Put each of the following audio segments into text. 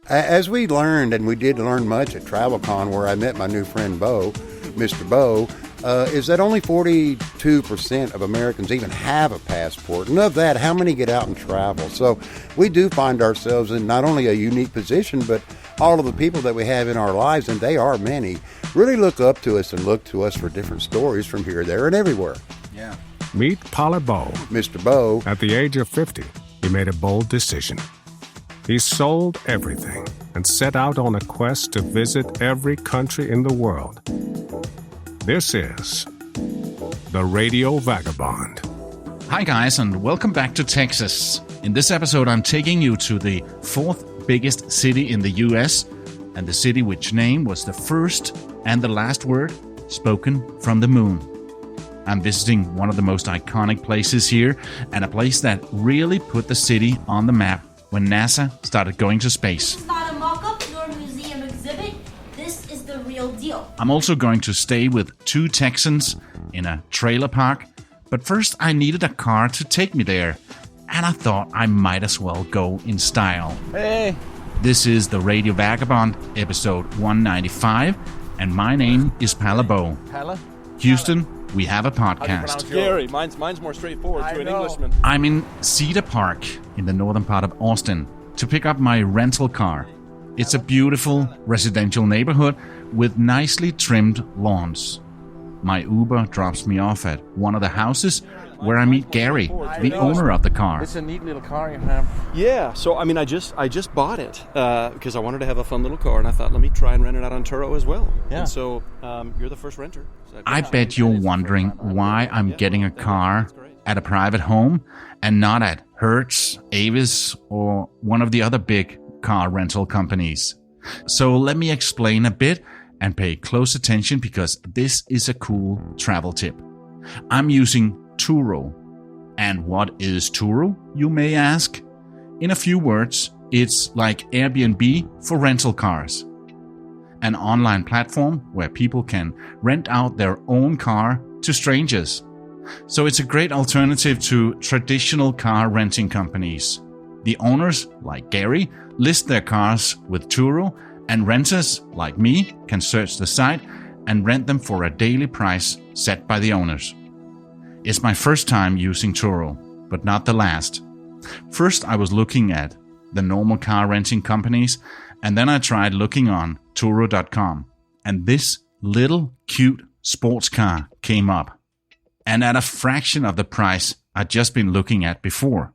As we learned, and we did learn much at TravelCon, where I met my new friend Bo, Mr. Bo, is that only 42% of Americans even have a passport. And of that, how many get out and travel? So we do find ourselves in not only a unique position, but all of the people that we have in our lives, and they are many, really look up to us and look to us for different stories from here, there, and everywhere. Yeah. Meet Paula Bo. Mr. Bo. At the age of 50, he made a bold decision. He sold everything and set out on a quest to visit every country in the world. This is the Radio Vagabond. Hi guys, and welcome back to Texas. In this episode, I'm taking you to the fourth biggest city in the US, and the city which name was the first and the last word spoken from the moon. I'm visiting one of the most iconic places here, and a place that really put the city on the map when NASA started going to space. It's not a mock-up nor a museum exhibit. This is the real deal. I'm also going to stay with two Texans in a trailer park, but first I needed a car to take me there, and I thought I might as well go in style. Hey! This is the Radio Vagabond, episode 195, and my name is Paula Bo. Paula? Houston, we have a How do you pronounce podcast. Gary. Mine's more straightforward to an Englishman. I'm in Cedar Park in the northern part of Austin to pick up my rental car. It's a beautiful residential neighborhood with nicely trimmed lawns. My Uber drops me off at one of the houses where I meet Gary, the owner of the car. It's a neat little car you have. Yeah, so I just bought it because I wanted to have a fun little car, and I thought, let me try and rent it out on Turo as well. Yeah. And so you're the first renter. So I bet you're wondering why I'm getting a car at a private home and not at Hertz, Avis, or one of the other big car rental companies. So let me explain a bit and pay close attention because this is a cool travel tip. I'm using Turo. And what is Turo, you may ask? In a few words, it's like Airbnb for rental cars. An online platform where people can rent out their own car to strangers. So it's a great alternative to traditional car renting companies. The owners, like Gary, list their cars with Turo, and renters, like me, can search the site and rent them for a daily price set by the owners. It's my first time using Turo, but not the last. First, I was looking at the normal car renting companies, and then I tried looking on Turo.com, and this little cute sports car came up, and at a fraction of the price I'd just been looking at before.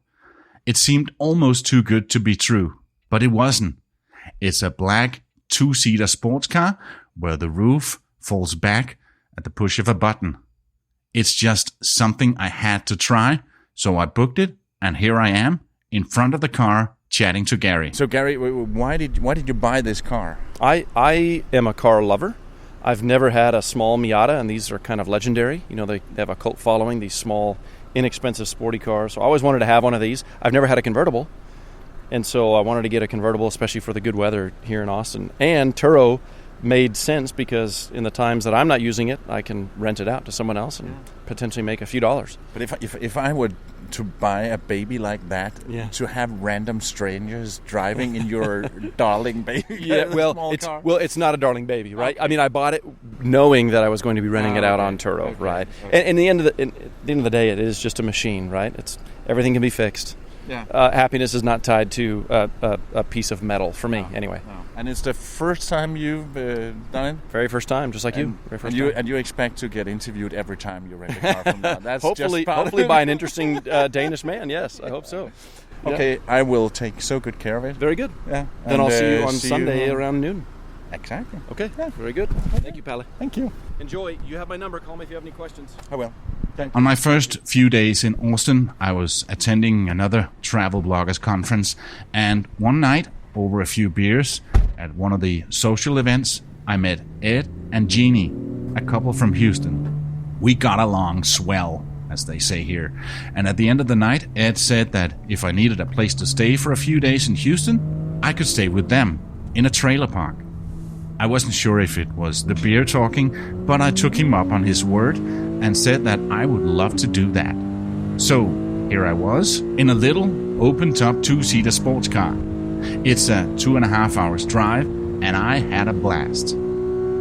It seemed almost too good to be true, but it wasn't. It's a black two-seater sports car where the roof falls back at the push of a button. It's just something I had to try, so I booked it, and here I am in front of the car chatting to Gary. So Gary, why did you buy this car? I am a car lover. I've never had a small Miata, and these are kind of legendary. You know, they have a cult following, these small, inexpensive, sporty cars. So I always wanted to have one of these. I've never had a convertible, and so I wanted to get a convertible, especially for the good weather here in Austin. And Turo made sense because in the times that I'm not using it, I can rent it out to someone else and potentially make a few dollars. But if I were to buy a baby like that, to have random strangers driving in your darling baby, it's not a darling baby, right? Okay. I mean, I bought it knowing that I was going to be renting it out on Turo, right? Okay. And at the end of the day, it is just a machine, right? It's everything can be fixed. Yeah. Happiness is not tied to a piece of metal for me, anyway. No. And it's the first time you've done it? Very first time, just like you. And you expect to get interviewed every time you rent a car from now. That's hopefully by an interesting Danish man. Yes, I hope so. Okay, I will take so good care of it. Very good. Yeah. Then I'll see you on Sunday around noon. Exactly. Okay. Yeah. Very good. Thank you, Palle. Thank you. Enjoy. You have my number. Call me if you have any questions. I will. On my first few days in Austin, I was attending another travel bloggers conference, and one night, over a few beers, at one of the social events, I met Ed and Jeannie, a couple from Houston. We got along swell, as they say here, and at the end of the night, Ed said that if I needed a place to stay for a few days in Houston, I could stay with them in a trailer park. I wasn't sure if it was the beer talking, but I took him up on his word and said that I would love to do that. So here I was, in a little, open-top two-seater sports car. It's a 2.5 hours drive, and I had a blast.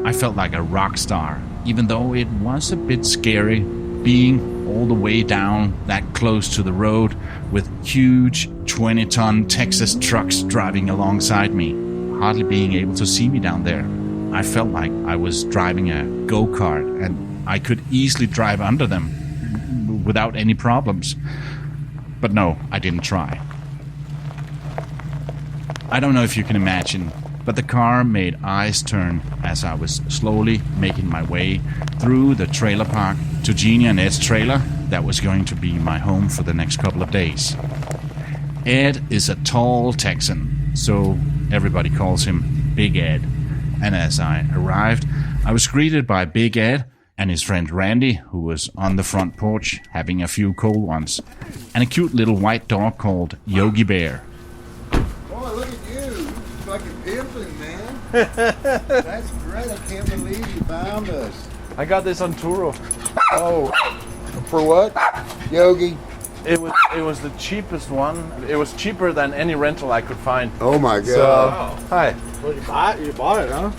I felt like a rock star, even though it was a bit scary being all the way down that close to the road with huge 20-ton Texas trucks driving alongside me, hardly being able to see me down there. I felt like I was driving a go-kart, and I could easily drive under them without any problems. But no, I didn't try. I don't know if you can imagine, but the car made eyes turn as I was slowly making my way through the trailer park to Jeannie and Ed's trailer that was going to be my home for the next couple of days. Ed is a tall Texan, so everybody calls him Big Ed. And as I arrived, I was greeted by Big Ed and his friend Randy, who was on the front porch having a few cold ones, and a cute little white dog called Yogi Bear. Boy, look at you. Fucking pimping, man. That's great. I can't believe you found us. I got this on Turo. Oh, for what? Yogi? It was the cheapest one. It was cheaper than any rental I could find. Oh my God. So, hi. Well, you bought it, huh?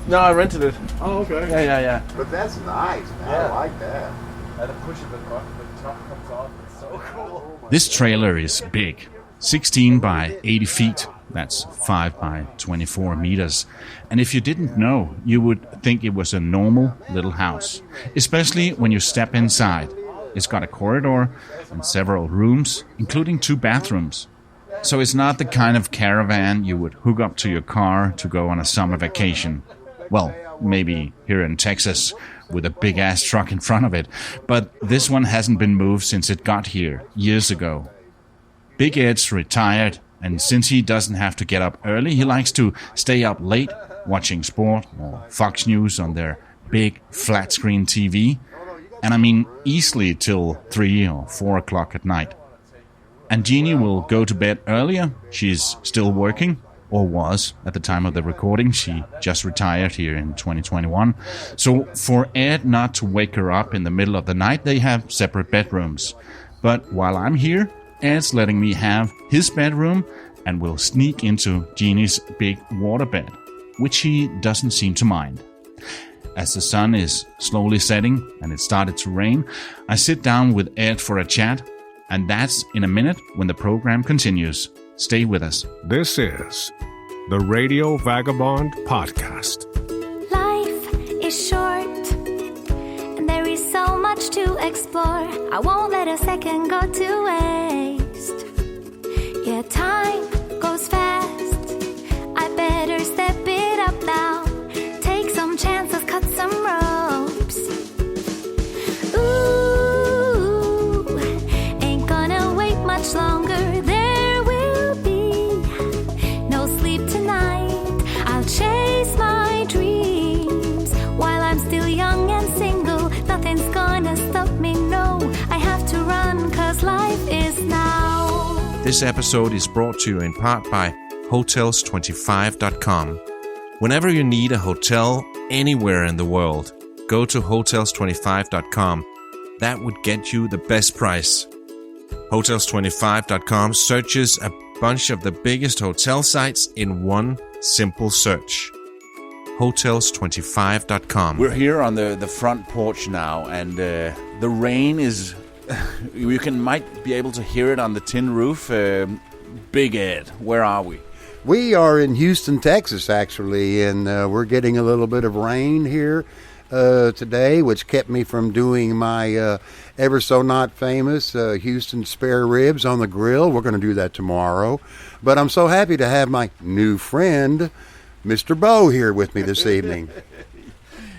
No, I rented it. Oh, okay. Yeah. But that's nice, man. Yeah. I like that. I had to push it, the top comes off. It's so cool. This trailer is big, 16 by 80 feet. That's 5 by 24 meters. And if you didn't know, you would think it was a normal little house, especially when you step inside. It's got a corridor and several rooms, including 2 bathrooms. So it's not the kind of caravan you would hook up to your car to go on a summer vacation. Well, maybe here in Texas with a big-ass truck in front of it. But this one hasn't been moved since it got here years ago. Big Ed's retired, and since he doesn't have to get up early, he likes to stay up late watching sport or Fox News on their big flat-screen TV. And I mean easily till 3 or 4 o'clock at night. And Jeannie will go to bed earlier. She's still working, or was at the time of the recording. She just retired here in 2021. So for Ed not to wake her up in the middle of the night, they have separate bedrooms. But while I'm here, Ed's letting me have his bedroom and will sneak into Jeannie's big waterbed, which he doesn't seem to mind. As the sun is slowly setting and it started to rain, I sit down with Ed for a chat, and that's in a minute when the program continues. Stay with us. This is the Radio Vagabond Podcast. Life is short, and there is so much to explore. I won't let a second go to waste. Yeah, time goes fast. I better step it up now. Take some chances, cut some ropes. Ooh, ain't gonna wait much longer. There will be no sleep tonight. I'll chase my dreams while I'm still young and single. Nothing's gonna stop me, no. I have to run, 'cause life is now. This episode is brought to you in part by Hotels25.com. Whenever you need a hotel anywhere in the world, go to Hotels25.com. That would get you the best price. Hotels25.com searches a bunch of the biggest hotel sites in one simple search. Hotels25.com. We're here on the front porch now, and the rain is... you might be able to hear it on the tin roof. Big Ed, where are we? We are in Houston, Texas, actually, and we're getting a little bit of rain here today, which kept me from doing my ever so not famous Houston spare ribs on the grill. We're going to do that tomorrow. But I'm so happy to have my new friend, Mr. Bo, here with me this evening.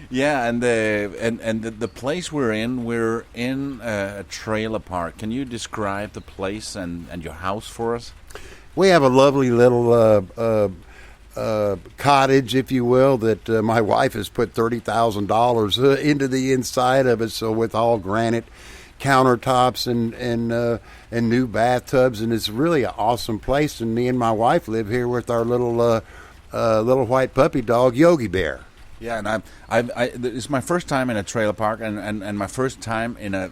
Yeah, and the place we're in a trailer park. Can you describe the place and your house for us? We have a lovely little cottage, if you will, that my wife has put $30,000 into the inside of it. So with all granite countertops and new bathtubs, and it's really an awesome place. And me and my wife live here with our little white puppy dog, Yogi Bear. Yeah, and it's my first time in a trailer park, and my first time in a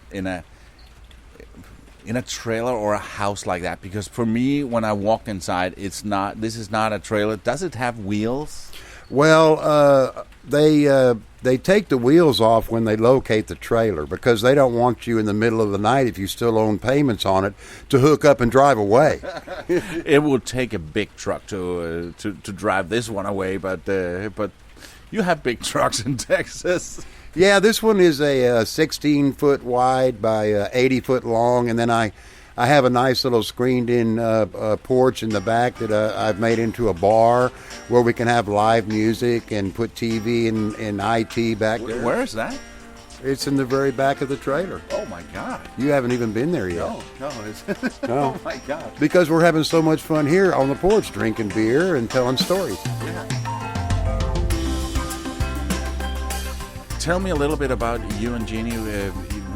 in a trailer or a house like that? Because for me, when I walked inside, this is not a trailer. Does it have wheels? Well, they take the wheels off when they locate the trailer because they don't want you in the middle of the night, if you still own payments on it, to hook up and drive away. It would take a big truck to drive this one away, but you have big trucks in Texas. Yeah, this one is a 16-foot wide by 80-foot long, and then I have a nice little screened-in porch in the back that I've made into a bar where we can have live music and put TV and IT back there. Where is that? It's in the very back of the trailer. Oh, my God. You haven't even been there yet. No. No. Oh, my God. Because we're having so much fun here on the porch, drinking beer and telling stories. Yeah. Tell me a little bit about you and Jeannie.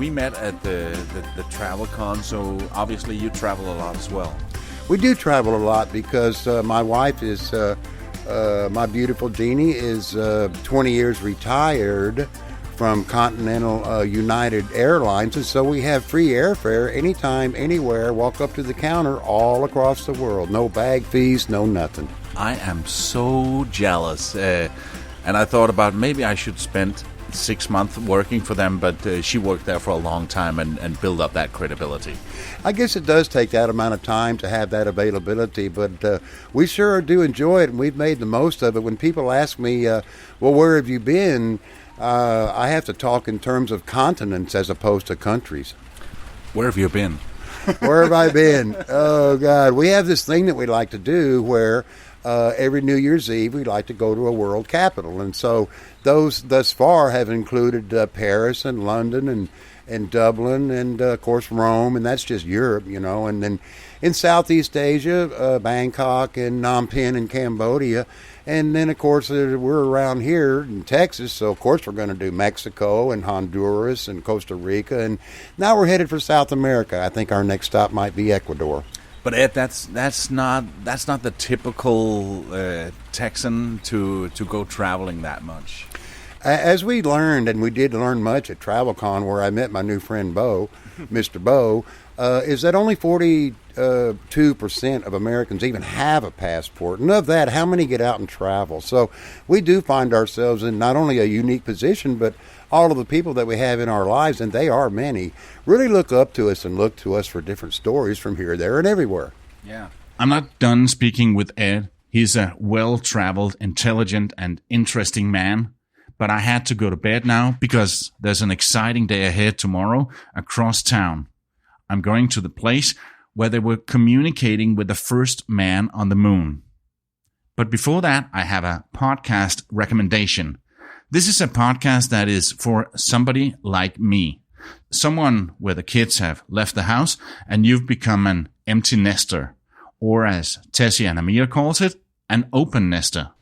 We met at the travel con, so obviously you travel a lot as well. We do travel a lot because my wife is, my beautiful Jeannie is 20 years retired from Continental United Airlines, and so we have free airfare anytime, anywhere, walk up to the counter all across the world. No bag fees, no nothing. I am so jealous, and I thought about maybe I should spend 6 months working for them, but she worked there for a long time and build up that credibility. I guess it does take that amount of time to have that availability, but we sure do enjoy it, and we've made the most of it. When people ask me, well, where have you been? I have to talk in terms of continents as opposed to countries. Where have you been? Where have I been? Oh, God. We have this thing that we like to do where every New Year's Eve we like to go to a world capital. And so those thus far have included Paris and London and Dublin and, of course, Rome. And that's just Europe, you know. And then in Southeast Asia, Bangkok and Phnom Penh in Cambodia. And then, of course, we're around here in Texas, so, of course, we're going to do Mexico and Honduras and Costa Rica. And now we're headed for South America. I think our next stop might be Ecuador. But Ed, that's not the typical Texan to go traveling that much. As we learned, and we did learn much at TravelCon, where I met my new friend Bo, Mr. Bo, is that only 42% of Americans even have a passport. And of that, how many get out and travel? So we do find ourselves in not only a unique position, but all of the people that we have in our lives, and they are many, really look up to us and look to us for different stories from here, there, and everywhere. Yeah. I'm not done speaking with Ed. He's a well-traveled, intelligent, and interesting man. But I had to go to bed now because there's an exciting day ahead tomorrow across town. I'm going to the place where they were communicating with the first man on the moon. But before that, I have a podcast recommendation. This is a podcast that is for somebody like me. Someone where the kids have left the house and you've become an empty nester. Or as Tessie and Amir calls it, an open nester.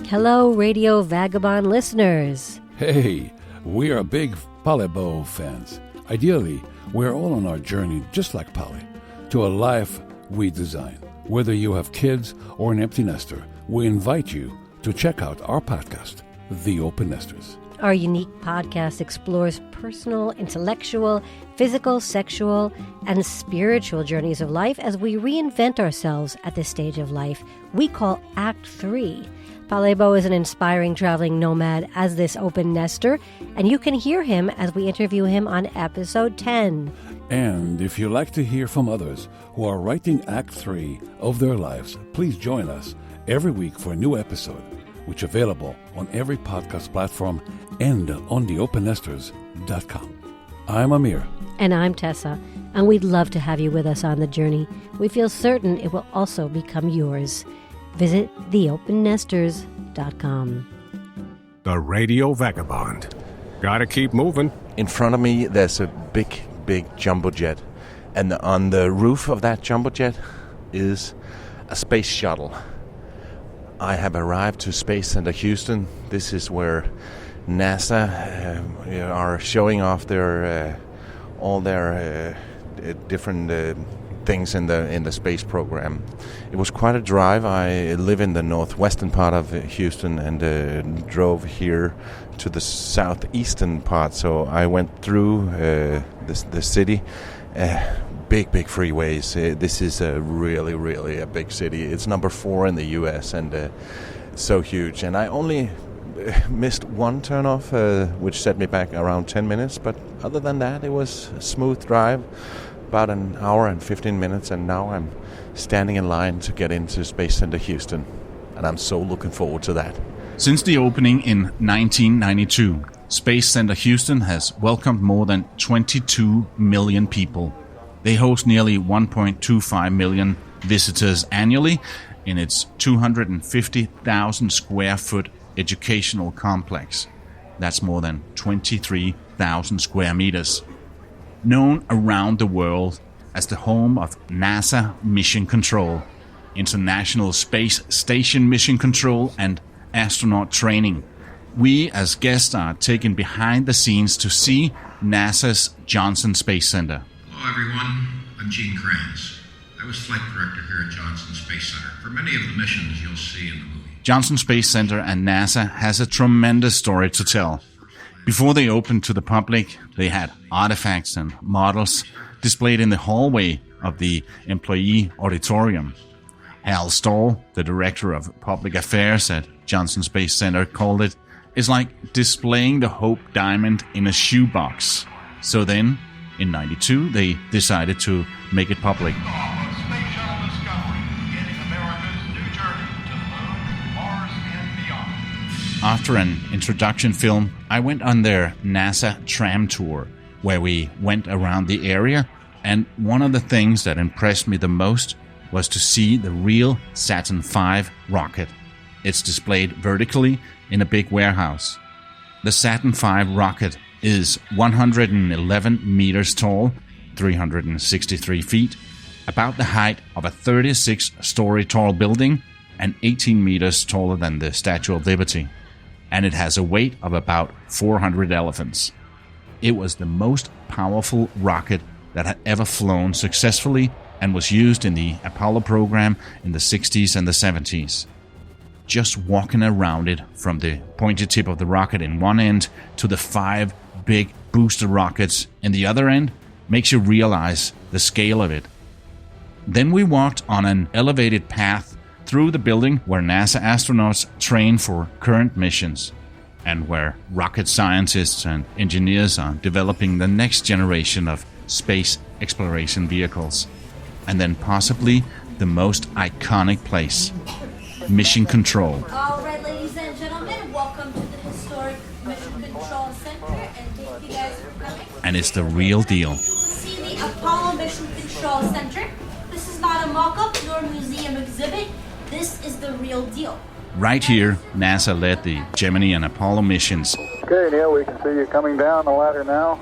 Hello, Radio Vagabond listeners. Hey, we are big Polybo fans. Ideally, we're all on our journey, just like Polly, to a life we design. Whether you have kids or an empty nester, we invite you to check out our podcast, The Open Nesters. Our unique podcast explores personal, intellectual, physical, sexual, and spiritual journeys of life as we reinvent ourselves at this stage of life we call Act 3. Palebo is an inspiring traveling nomad as this open nester, and you can hear him as we interview him on episode 10. And if you like to hear from others who are writing Act 3 of their lives, please join us every week for a new episode, which is available on every podcast platform and on theopennesters.com. I'm Amir. And I'm Tessa, and we'd love to have you with us on the journey. We feel certain it will also become yours. Visit theopennesters.com. The Radio Vagabond. Gotta keep moving. In front of me, there's a big jumbo jet. And on the roof of that jumbo jet is a space shuttle. I have arrived to Space Center Houston. This is where NASA are showing off their all their different things in the space program. It was quite a drive. I live in the northwestern part of Houston and drove here to the southeastern part. So I went through the city. Big freeways. This is really a big city. It's number 4 in the U.S. and so huge. And I only missed one turnoff, which set me back around 10 minutes. But other than that, it was a smooth drive, about an hour and 15 minutes. And now I'm standing in line to get into Space Center Houston. And I'm so looking forward to that. Since the opening in 1992, Space Center Houston has welcomed more than 22 million people. They host nearly 1.25 million visitors annually in its 250,000 square foot educational complex. That's more than 23,000 square meters. Known around the world as the home of NASA Mission Control, International Space Station Mission Control, and astronaut training. We as guests are taken behind the scenes to see NASA's Johnson Space Center. Hello everyone, I'm Gene Kranz. I was flight director here at Johnson Space Center for many of the missions you'll see in the movie. Johnson Space Center and NASA has a tremendous story to tell. Before they opened to the public, they had artifacts and models displayed in the hallway of the employee auditorium. Hal Stahl, the director of public affairs at Johnson Space Center, called it, "It's like displaying the Hope Diamond in a shoebox." So then, in 92, they decided to make it public. After an introduction film, I went on their NASA tram tour, where we went around the area, and one of the things that impressed me the most was to see the real Saturn V rocket. It's displayed vertically in a big warehouse. The Saturn V rocket is 111 meters tall, 363 feet, about the height of a 36-story tall building, and 18 meters taller than the Statue of Liberty. And it has a weight of about 400 elephants. It was the most powerful rocket that had ever flown successfully and was used in the Apollo program in the 60s and the 70s. Just walking around it from the pointy tip of the rocket in one end to the 5 big booster rockets in the other end makes you realize the scale of it. Then we walked on an elevated path through the building where NASA astronauts train for current missions and where rocket scientists and engineers are developing the next generation of space exploration vehicles. And then possibly the most iconic place, Mission Control. All right, ladies and gentlemen, welcome to the historic Mission Control Center, and thank you guys for coming. And it's the real deal. You will see the Apollo Mission Control Center. This is not a mock-up nor museum exhibit. This is the real deal. Right here, NASA led the Gemini and Apollo missions. Okay, Neil, we can see you coming down the ladder now.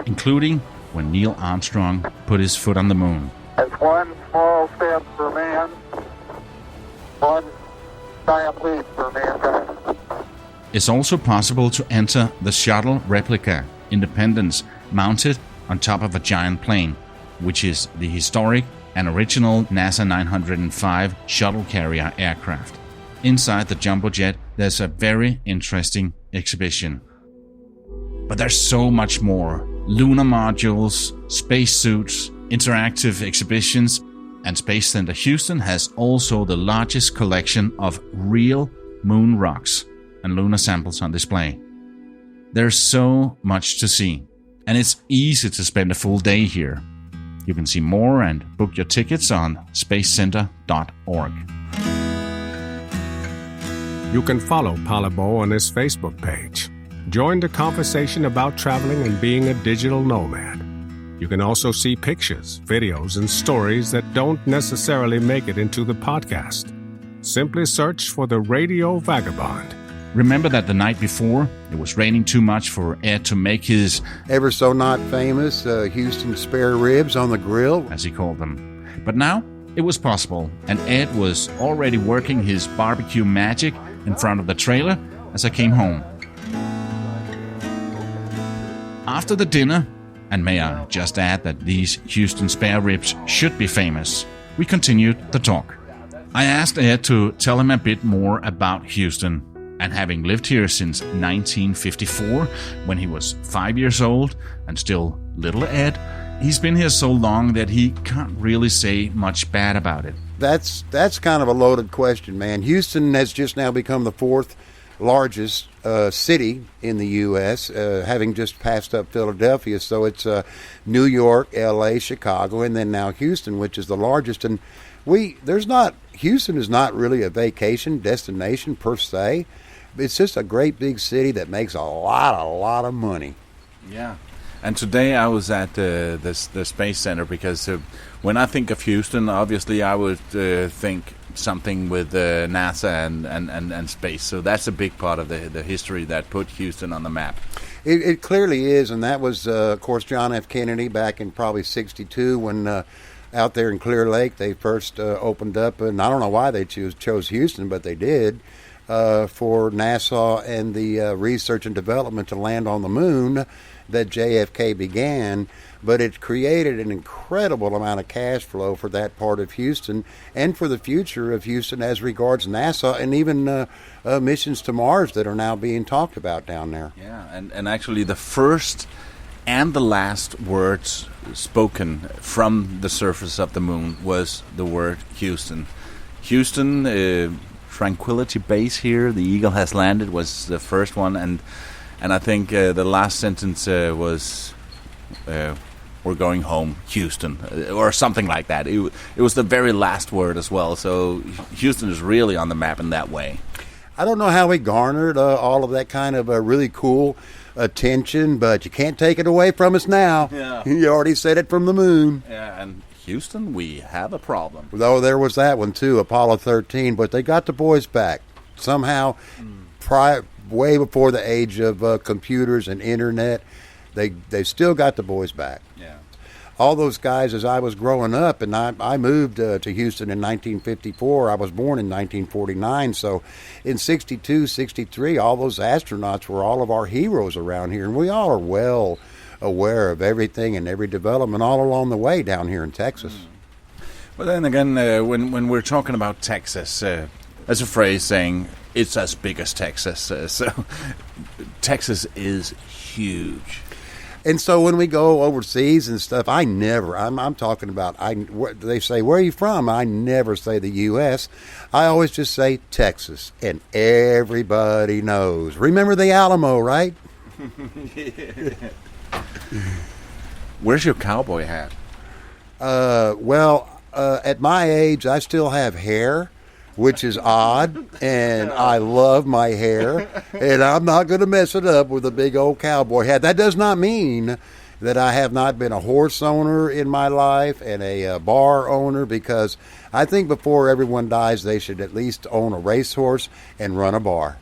Including when Neil Armstrong put his foot on the moon. It's one small step for man, one giant leap for mankind. It's also possible to enter the shuttle replica Independence mounted on top of a giant plane, which is the historic and original NASA 905 shuttle carrier aircraft. Inside the jumbo jet, there's a very interesting exhibition. But there's so much more. Lunar modules, spacesuits, interactive exhibitions, and Space Center Houston has also the largest collection of real moon rocks and lunar samples on display. There's so much to see, and it's easy to spend a full day here. You can see more and book your tickets on spacecenter.org. You can follow Palebo on his Facebook page. Join the conversation about traveling and being a digital nomad. You can also see pictures, videos, and stories that don't necessarily make it into the podcast. Simply search for the Radio Vagabond. Remember that the night before, it was raining too much for Ed to make his ever so not famous Houston spare ribs on the grill, as he called them. But now it was possible, and Ed was already working his barbecue magic in front of the trailer as I came home. After the dinner, And may I just add that these Houston spare ribs should be famous. We continued the talk. I asked Ed to tell him a bit more about Houston. And having lived here since 1954, when he was 5 years old and still little Ed, he's been here so long that he can't really say much bad about it. That's kind of a loaded question, man. Houston has just now become the fourth largest city in the U.S., having just passed up Philadelphia. So it's New York, L.A., Chicago, and then now Houston, which is the largest. And Houston is not really a vacation destination per se. It's just a great big city that makes a lot of money. Yeah. And today I was at the Space Center because when I think of Houston, obviously I would think something with NASA and space. So that's a big part of the history that put Houston on the map. It clearly is, and that was, of course, John F. Kennedy back in probably 1962 when out there in Clear Lake they first opened up, and I don't know why they chose Houston, but they did. For NASA and the research and development to land on the moon that JFK began, but it created an incredible amount of cash flow for that part of Houston and for the future of Houston as regards NASA and even missions to Mars that are now being talked about down there. Yeah, and actually the first and the last words spoken from the surface of the moon was the word Houston. Houston, Tranquility Base here, the Eagle has landed, was the first one, and I think the last sentence was we're going home, Houston, or something like that. It was the very last word as well, so Houston is really on the map in that way. I don't know how we garnered all of that kind of really cool attention, but you can't take it away from us now. Yeah. You already said it from the moon. Yeah, and Houston, we have a problem. Though there was that one too, Apollo 13, but they got the boys back somehow. Way before the age of computers and internet, they still got the boys back. Yeah. All those guys, as I was growing up, and I moved to Houston in 1954. I was born in 1949, so in 62, 63, all those astronauts were all of our heroes around here, and we all are well aware of everything and every development all along the way down here in Texas. Well, then again, when we're talking about Texas, there's a phrase saying it's as big as Texas. So Texas is huge. And so when we go overseas and stuff, I'm talking about, they say, where are you from? I never say the U.S. I always just say Texas, and everybody knows. Remember the Alamo, right? Where's your cowboy hat? At my age, I still have hair, which is odd, and I love my hair, and I'm not going to mess it up with a big old cowboy hat. That does not mean that I have not been a horse owner in my life and a bar owner, because I think before everyone dies, they should at least own a racehorse and run a bar.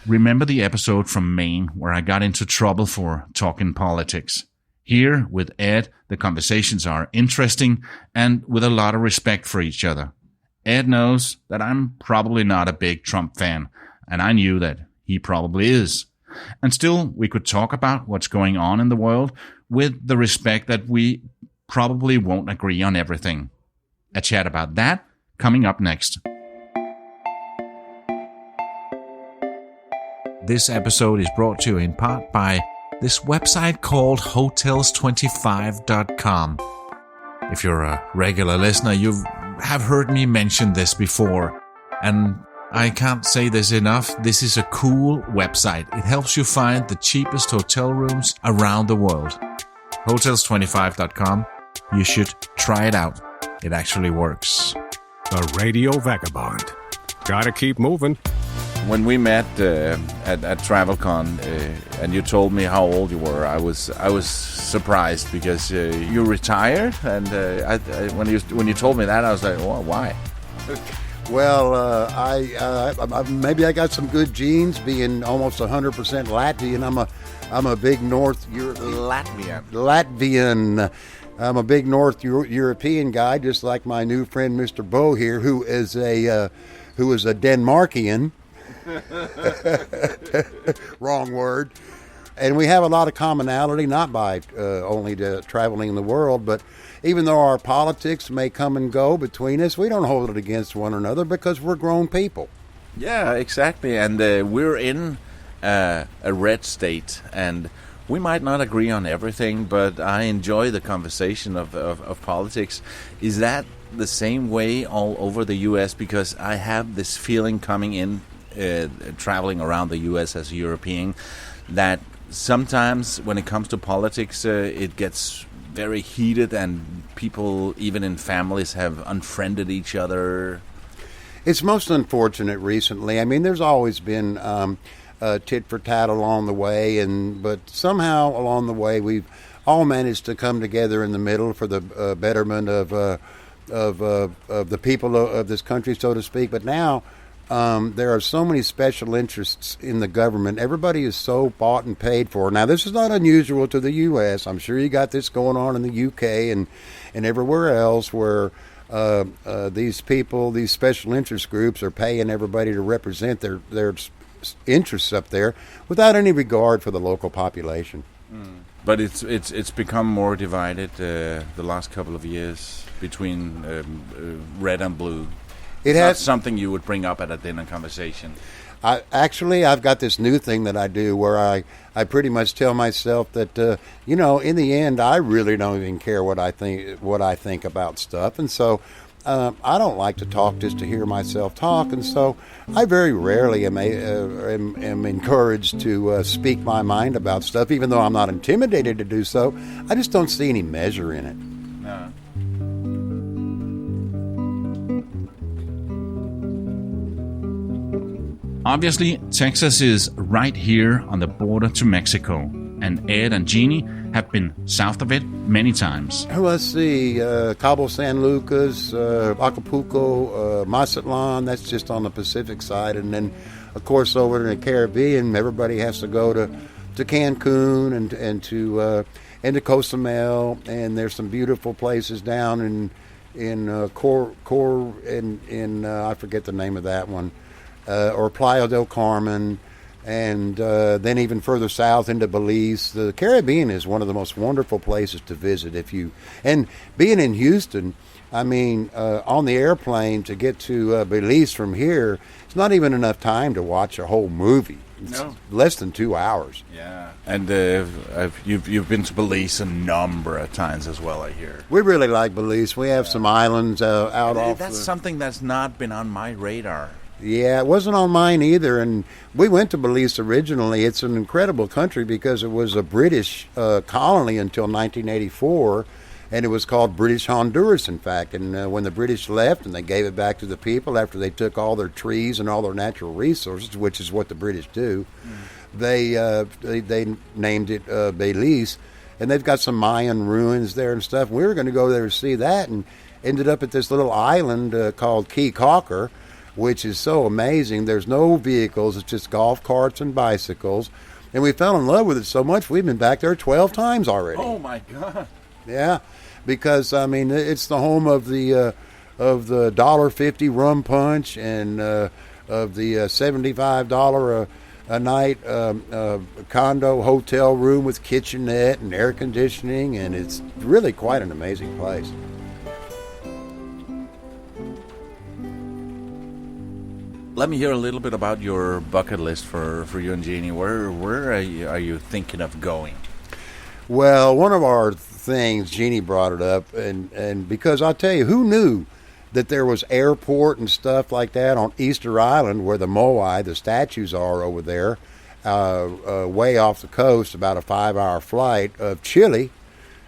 Remember the episode from Maine where I got into trouble for talking politics? Here, with Ed, the conversations are interesting and with a lot of respect for each other. Ed knows that I'm probably not a big Trump fan, and I knew that he probably is. And still, we could talk about what's going on in the world with the respect that we probably won't agree on everything. A chat about that coming up next. This episode is brought to you in part by this website called Hotels25.com. If you're a regular listener, you have heard me mention this before, and I can't say this enough. This is a cool website. It helps you find the cheapest hotel rooms around the world. Hotels25.com. You should try it out. It actually works. The Radio Vagabond. Gotta keep moving. When we met at TravelCon, and you told me how old you were, I was surprised because you retired, and when you told me that, I was like, well, why? Well, maybe I got some good genes, being almost 100% Latvian. I'm a big Latvian. I'm a big North European guy, just like my new friend Mr. Bo here, who is a Denmarkian. Wrong word. And we have a lot of commonality, not by only traveling the world, but even though our politics may come and go between us, we don't hold it against one another because we're grown people. Yeah, exactly. And we're in a red state, and we might not agree on everything, but I enjoy the conversation of politics. Is that the same way all over the U.S.? Because I have this feeling coming in, traveling around the U.S. as a European, that sometimes when it comes to politics, it gets very heated, and people, even in families, have unfriended each other. It's most unfortunate recently. I mean, there's always been tit for tat along the way, but somehow along the way we've all managed to come together in the middle for the betterment of the people of this country, so to speak. But now there are so many special interests in the government. Everybody is so bought and paid for. Now, this is not unusual to the U.S. I'm sure you got this going on in the U.K. and everywhere else where these people, these special interest groups, are paying everybody to represent their interests up there without any regard for the local population. But it's become more divided the last couple of years between red and blue. It's not something you would bring up at a dinner conversation. I've got this new thing that I do where I pretty much tell myself that in the end I really don't even care what I think about stuff, and so I don't like to talk just to hear myself talk, and so I very rarely am encouraged to speak my mind about stuff, even though I'm not intimidated to do so. I just don't see any measure in it. No. Obviously, Texas is right here on the border to Mexico, and Ed and Jeannie have been south of it many times. Let's see, Cabo San Lucas, Acapulco, Mazatlan, that's just on the Pacific side. And then, of course, over in the Caribbean, everybody has to go to Cancun and to Cozumel, and there's some beautiful places down in I forget the name of that one. Or Playa del Carmen, and then even further south into Belize. The Caribbean is one of the most wonderful places to visit. And being in Houston, I mean, on the airplane to get to Belize from here, it's not even enough time to watch a whole movie. It's less than 2 hours. Yeah, and you've been to Belize a number of times as well, I hear. We really like Belize. We have some islands out off. That's something that's not been on my radar. Yeah, it wasn't on mine either, and we went to Belize originally. It's an incredible country because it was a British colony until 1984, and it was called British Honduras, in fact. And when the British left and they gave it back to the people after they took all their trees and all their natural resources, which is what the British do, they named it Belize, and they've got some Mayan ruins there and stuff. We were going to go there to see that and ended up at this little island called Key Cocker, which is so amazing. There's no vehicles. It's just golf carts and bicycles. And we fell in love with it so much, we've been back there 12 times already. Oh, my God. Yeah, because, I mean, it's the home of the $1.50 rum punch and of the $75 a night condo hotel room with kitchenette and air conditioning, and it's really quite an amazing place. Let me hear a little bit about your bucket list for you and Jeannie. Where are you thinking of going? Well, one of our things, Jeannie brought it up, and because I'll tell you, who knew that there was airport and stuff like that on Easter Island where the Moai, the statues are over there, way off the coast, about a 5-hour flight of Chile,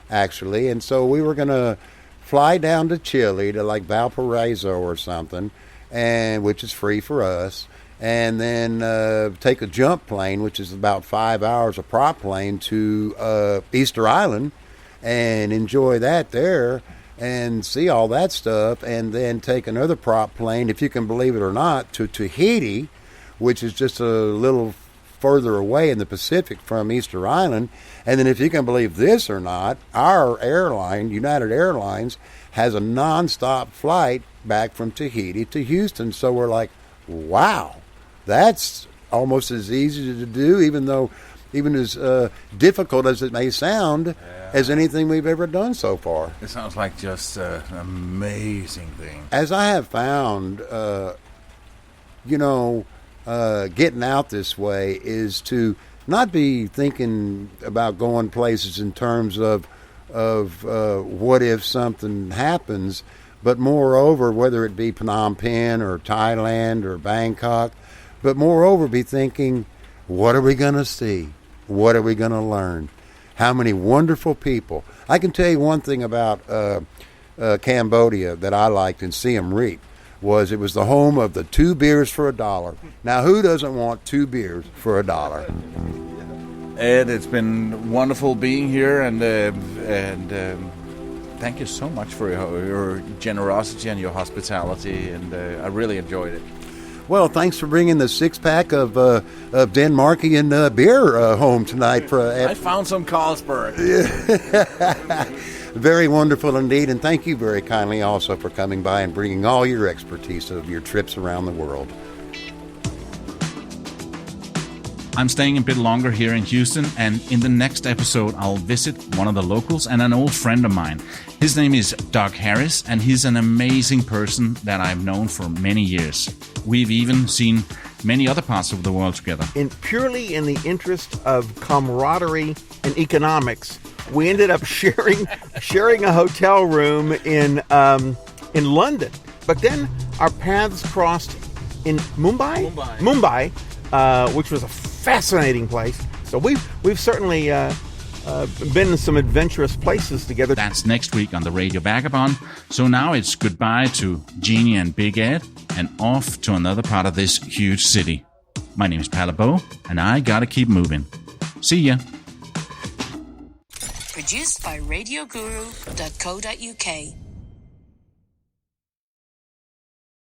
actually. And so we were going to fly down to Chile, to like Valparaiso or something, and which is free for us, and then take a jump plane, which is about 5 hours, a prop plane, to Easter Island and enjoy that there and see all that stuff, and then take another prop plane, if you can believe it or not, to Tahiti, which is just a little further away in the Pacific from Easter Island. And then, if you can believe this or not, our airline, United Airlines, has a nonstop flight back from Tahiti to Houston. So we're like, wow, that's almost as easy to do, even though even as difficult as it may sound, as anything we've ever done so far. It sounds like just an amazing thing. As I have found, getting out this way is to not be thinking about going places in terms of what if something happens, but moreover, whether it be Phnom Penh or Thailand or Bangkok, but moreover be thinking, what are we going to see? What are we going to learn? How many wonderful people. I can tell you one thing about Cambodia that I liked in Siem Reap. It was the home of the 2 beers for $1. Now, who doesn't want 2 beers for $1? Ed, it's been wonderful being here, and thank you so much for your generosity and your hospitality, and I really enjoyed it. Well, thanks for bringing the 6-pack of Denmarkian beer home tonight. I found some Carlsberg. Very wonderful indeed, and thank you very kindly also for coming by and bringing all your expertise of your trips around the world. I'm staying a bit longer here in Houston, and in the next episode, I'll visit one of the locals and an old friend of mine. His name is Doug Harris, and he's an amazing person that I've known for many years. We've even seen many other parts of the world together. Purely in the interest of camaraderie and economics, we ended up sharing a hotel room in London. But then our paths crossed in Mumbai, which was a fascinating place. So we've certainly been in some adventurous places together. That's next week on the Radio Vagabond. So now it's goodbye to Jeannie and Big Ed and off to another part of this huge city. My name is Palabo, and I gotta keep moving. See ya. Produced by RadioGuru.co.uk.